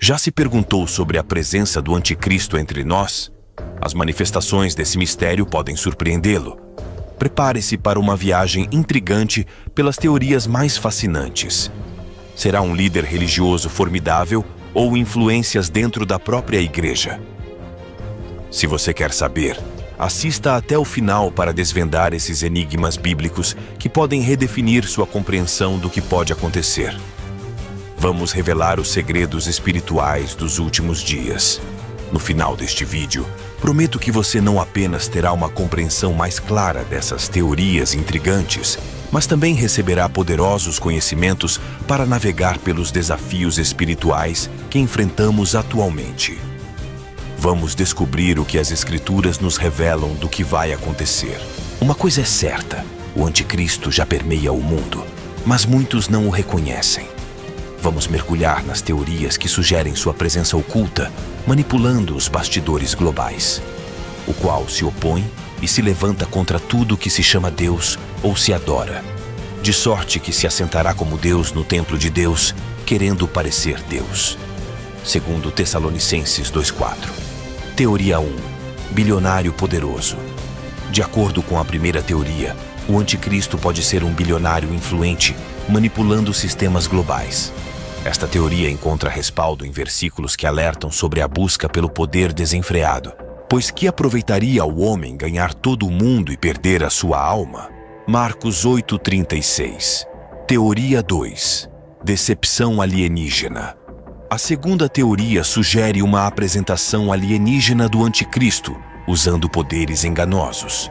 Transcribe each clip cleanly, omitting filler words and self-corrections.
Já se perguntou sobre a presença do anticristo entre nós? As manifestações desse mistério podem surpreendê-lo. Prepare-se para uma viagem intrigante pelas teorias mais fascinantes. Será um líder religioso formidável ou influências dentro da própria igreja? Se você quer saber, assista até o final para desvendar esses enigmas bíblicos que podem redefinir sua compreensão do que pode acontecer. Vamos revelar os segredos espirituais dos últimos dias. No final deste vídeo, prometo que você não apenas terá uma compreensão mais clara dessas teorias intrigantes, mas também receberá poderosos conhecimentos para navegar pelos desafios espirituais que enfrentamos atualmente. Vamos descobrir o que as Escrituras nos revelam do que vai acontecer. Uma coisa é certa, o anticristo já permeia o mundo, mas muitos não o reconhecem. Vamos mergulhar nas teorias que sugerem sua presença oculta, manipulando os bastidores globais, o qual se opõe e se levanta contra tudo que se chama Deus ou se adora, de sorte que se assentará como Deus no templo de Deus, querendo parecer Deus. Segundo Tessalonicenses 2:4. Teoria 1. Bilionário poderoso. De acordo com a primeira teoria, o anticristo pode ser um bilionário influente, manipulando sistemas globais. Esta teoria encontra respaldo em versículos que alertam sobre a busca pelo poder desenfreado. Pois que aproveitaria ao homem ganhar todo o mundo e perder a sua alma? Marcos 8:36. Teoria 2. Decepção alienígena. A segunda teoria sugere uma apresentação alienígena do anticristo, usando poderes enganosos.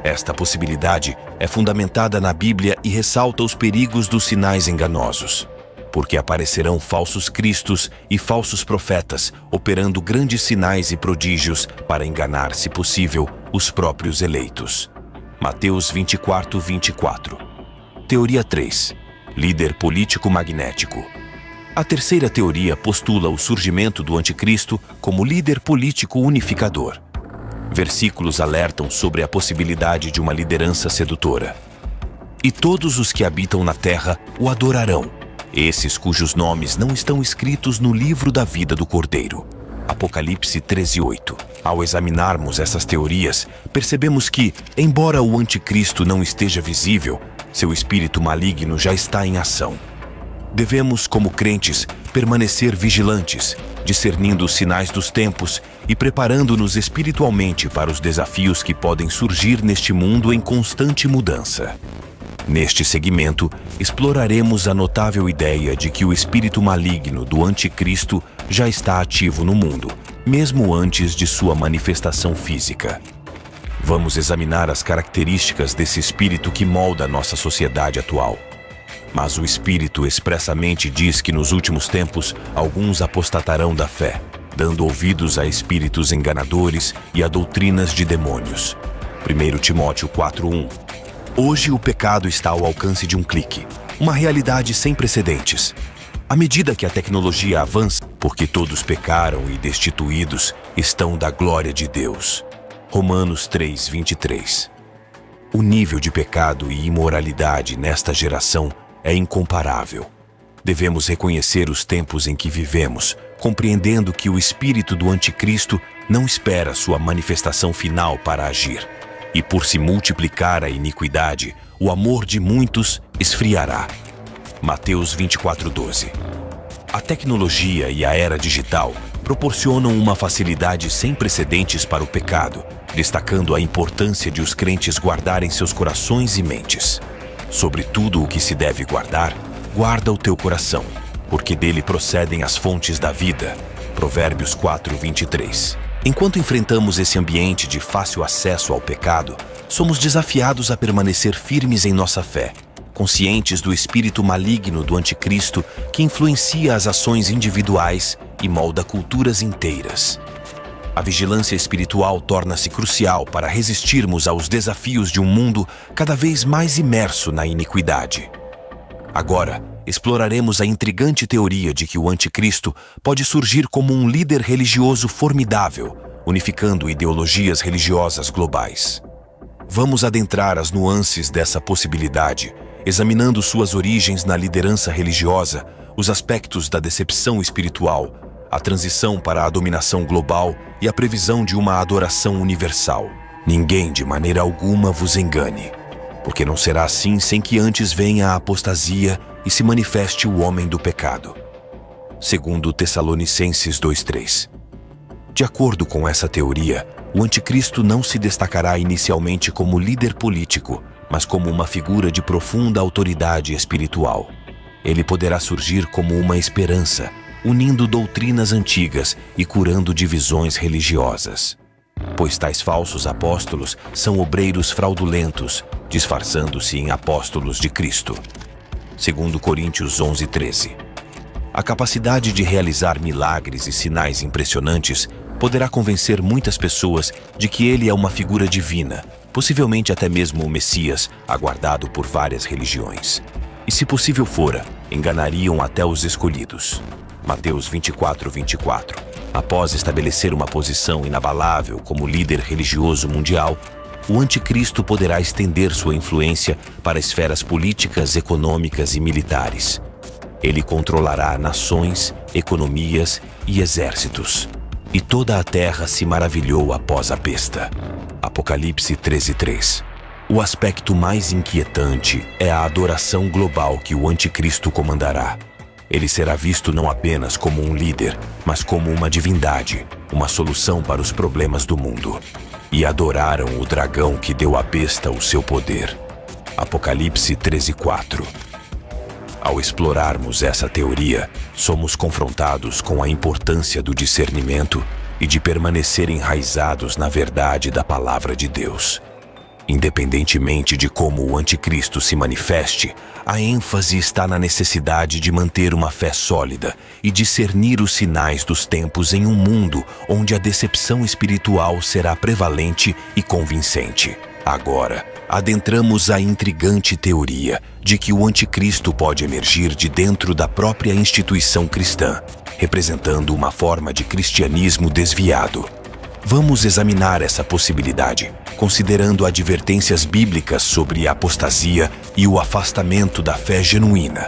Esta possibilidade é fundamentada na Bíblia e ressalta os perigos dos sinais enganosos, porque aparecerão falsos cristos e falsos profetas, operando grandes sinais e prodígios para enganar, se possível, os próprios eleitos. Mateus 24:24. Teoria 3. Líder político magnético. A terceira teoria postula o surgimento do anticristo como líder político unificador. Versículos alertam sobre a possibilidade de uma liderança sedutora. E todos os que habitam na terra o adorarão, esses cujos nomes não estão escritos no livro da vida do Cordeiro. Apocalipse 13:8. Ao examinarmos essas teorias, percebemos que, embora o anticristo não esteja visível, seu espírito maligno já está em ação. Devemos, como crentes, permanecer vigilantes, discernindo os sinais dos tempos e preparando-nos espiritualmente para os desafios que podem surgir neste mundo em constante mudança. Neste segmento, exploraremos a notável ideia de que o espírito maligno do anticristo já está ativo no mundo, mesmo antes de sua manifestação física. Vamos examinar as características desse espírito que molda a nossa sociedade atual. Mas o Espírito expressamente diz que nos últimos tempos alguns apostatarão da fé, dando ouvidos a espíritos enganadores e a doutrinas de demônios. 1 Timóteo 4:1. Hoje o pecado está ao alcance de um clique, uma realidade sem precedentes. À medida que a tecnologia avança, porque todos pecaram e destituídos estão da glória de Deus. Romanos 3:23. O nível de pecado e imoralidade nesta geração é incomparável. Devemos reconhecer os tempos em que vivemos, compreendendo que o espírito do anticristo não espera sua manifestação final para agir. E por se multiplicar a iniquidade, o amor de muitos esfriará. Mateus 24:12. A tecnologia e a era digital proporcionam uma facilidade sem precedentes para o pecado, destacando a importância de os crentes guardarem seus corações e mentes. Sobre tudo o que se deve guardar, guarda o teu coração, porque dele procedem as fontes da vida. Provérbios 4:23. Enquanto enfrentamos esse ambiente de fácil acesso ao pecado, somos desafiados a permanecer firmes em nossa fé, conscientes do espírito maligno do anticristo que influencia as ações individuais e molda culturas inteiras. A vigilância espiritual torna-se crucial para resistirmos aos desafios de um mundo cada vez mais imerso na iniquidade. Agora, exploraremos a intrigante teoria de que o anticristo pode surgir como um líder religioso formidável, unificando ideologias religiosas globais. Vamos adentrar as nuances dessa possibilidade, examinando suas origens na liderança religiosa, os aspectos da decepção espiritual, a transição para a dominação global e a previsão de uma adoração universal. Ninguém de maneira alguma vos engane, porque não será assim sem que antes venha a apostasia e se manifeste o homem do pecado. Segundo Tessalonicenses 2:3. De acordo com essa teoria, o anticristo não se destacará inicialmente como líder político, mas como uma figura de profunda autoridade espiritual. Ele poderá surgir como uma esperança, unindo doutrinas antigas e curando divisões religiosas. Pois tais falsos apóstolos são obreiros fraudulentos, disfarçando-se em apóstolos de Cristo. Segundo Coríntios 11:13. A capacidade de realizar milagres e sinais impressionantes poderá convencer muitas pessoas de que ele é uma figura divina, possivelmente até mesmo o Messias, aguardado por várias religiões. E se possível fora, enganariam até os escolhidos. Mateus 24:24. Após estabelecer uma posição inabalável como líder religioso mundial, o anticristo poderá estender sua influência para esferas políticas, econômicas e militares. Ele controlará nações, economias e exércitos. E toda a terra se maravilhou após a besta. Apocalipse 13:3. O aspecto mais inquietante é a adoração global que o anticristo comandará. Ele será visto não apenas como um líder, mas como uma divindade, uma solução para os problemas do mundo. E adoraram o dragão que deu à besta o seu poder. Apocalipse 13:4. Ao explorarmos essa teoria, somos confrontados com a importância do discernimento e de permanecer enraizados na verdade da palavra de Deus. Independentemente de como o anticristo se manifeste, a ênfase está na necessidade de manter uma fé sólida e discernir os sinais dos tempos em um mundo onde a decepção espiritual será prevalente e convincente. Agora, adentramos a intrigante teoria de que o anticristo pode emergir de dentro da própria instituição cristã, representando uma forma de cristianismo desviado. Vamos examinar essa possibilidade, considerando advertências bíblicas sobre a apostasia e o afastamento da fé genuína.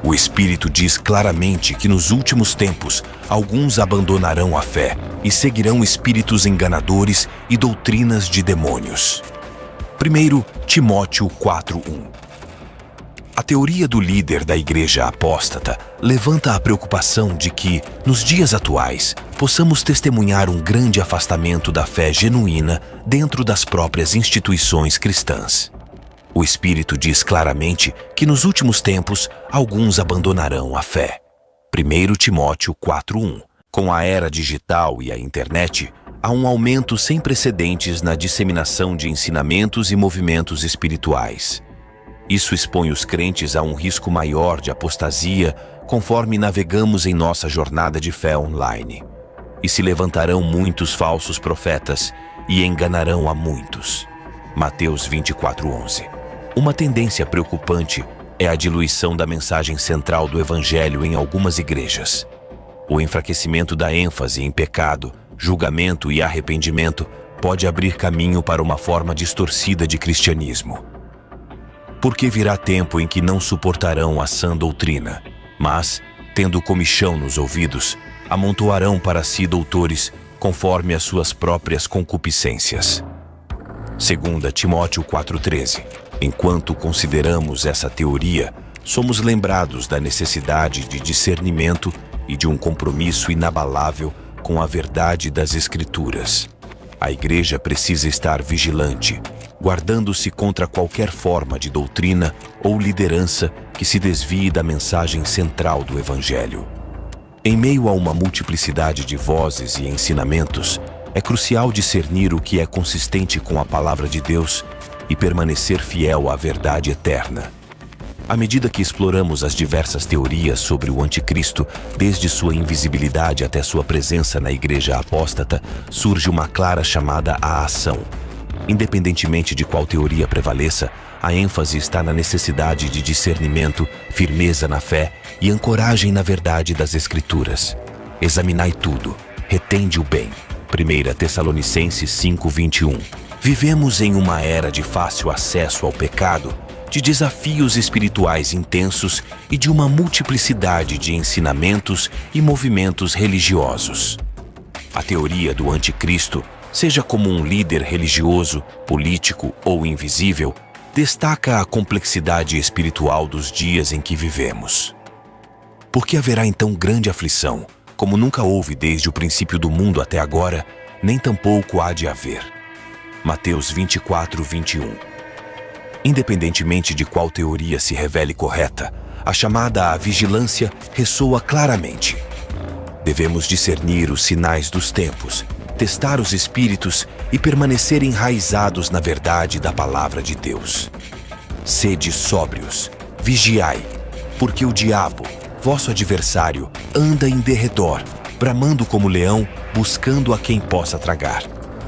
O Espírito diz claramente que nos últimos tempos, alguns abandonarão a fé e seguirão espíritos enganadores e doutrinas de demônios. 1 Timóteo 4:1. A teoria do líder da igreja apóstata levanta a preocupação de que, nos dias atuais, possamos testemunhar um grande afastamento da fé genuína dentro das próprias instituições cristãs. O Espírito diz claramente que nos últimos tempos, alguns abandonarão a fé. 1 Timóteo 4:1. Com a era digital e a internet, há um aumento sem precedentes na disseminação de ensinamentos e movimentos espirituais. Isso expõe os crentes a um risco maior de apostasia conforme navegamos em nossa jornada de fé online. E se levantarão muitos falsos profetas e enganarão a muitos. Mateus 24:11. Uma tendência preocupante é a diluição da mensagem central do Evangelho em algumas igrejas. O enfraquecimento da ênfase em pecado, julgamento e arrependimento pode abrir caminho para uma forma distorcida de cristianismo. Porque virá tempo em que não suportarão a sã doutrina, mas, tendo comichão nos ouvidos, amontoarão para si doutores conforme as suas próprias concupiscências. 2 Timóteo 4:13. Enquanto consideramos essa teoria, somos lembrados da necessidade de discernimento e de um compromisso inabalável com a verdade das Escrituras. A igreja precisa estar vigilante, guardando-se contra qualquer forma de doutrina ou liderança que se desvie da mensagem central do Evangelho. Em meio a uma multiplicidade de vozes e ensinamentos, é crucial discernir o que é consistente com a palavra de Deus e permanecer fiel à verdade eterna. À medida que exploramos as diversas teorias sobre o anticristo, desde sua invisibilidade até sua presença na igreja apóstata, surge uma clara chamada à ação. Independentemente de qual teoria prevaleça, a ênfase está na necessidade de discernimento, firmeza na fé e ancoragem na verdade das Escrituras. Examinai tudo, retende o bem. 1 Tessalonicenses 5:21. Vivemos em uma era de fácil acesso ao pecado, de desafios espirituais intensos e de uma multiplicidade de ensinamentos e movimentos religiosos. A teoria do anticristo, seja como um líder religioso, político ou invisível, destaca a complexidade espiritual dos dias em que vivemos. Porque haverá então grande aflição, como nunca houve desde o princípio do mundo até agora, nem tampouco há de haver. Mateus 24, 21. Independentemente de qual teoria se revele correta, a chamada à vigilância ressoa claramente. Devemos discernir os sinais dos tempos, testar os espíritos e permanecer enraizados na verdade da palavra de Deus. Sede sóbrios, vigiai, porque o diabo, vosso adversário, anda em derredor, bramando como leão, buscando a quem possa tragar.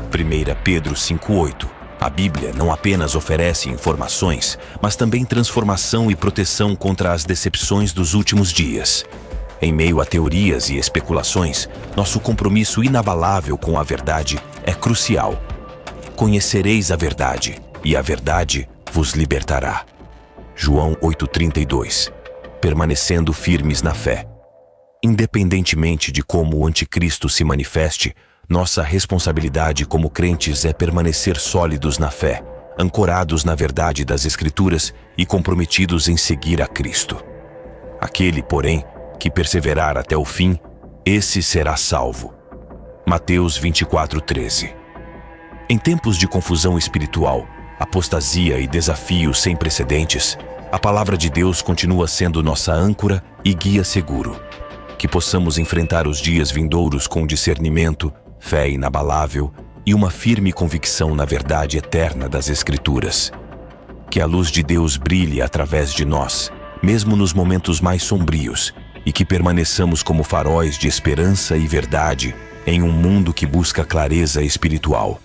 1 Pedro 5,8. A Bíblia não apenas oferece informações, mas também transformação e proteção contra as decepções dos últimos dias. Em meio a teorias e especulações, nosso compromisso inabalável com a verdade é crucial. Conhecereis a verdade, e a verdade vos libertará. João 8,32. Permanecendo firmes na fé. Independentemente de como o anticristo se manifeste, nossa responsabilidade como crentes é permanecer sólidos na fé, ancorados na verdade das Escrituras e comprometidos em seguir a Cristo. Aquele, porém, que perseverar até o fim, esse será salvo. Mateus 24:13. Em tempos de confusão espiritual, apostasia e desafios sem precedentes, a palavra de Deus continua sendo nossa âncora e guia seguro. Que possamos enfrentar os dias vindouros com discernimento, fé inabalável e uma firme convicção na verdade eterna das Escrituras. Que a luz de Deus brilhe através de nós, mesmo nos momentos mais sombrios, e que permaneçamos como faróis de esperança e verdade em um mundo que busca clareza espiritual.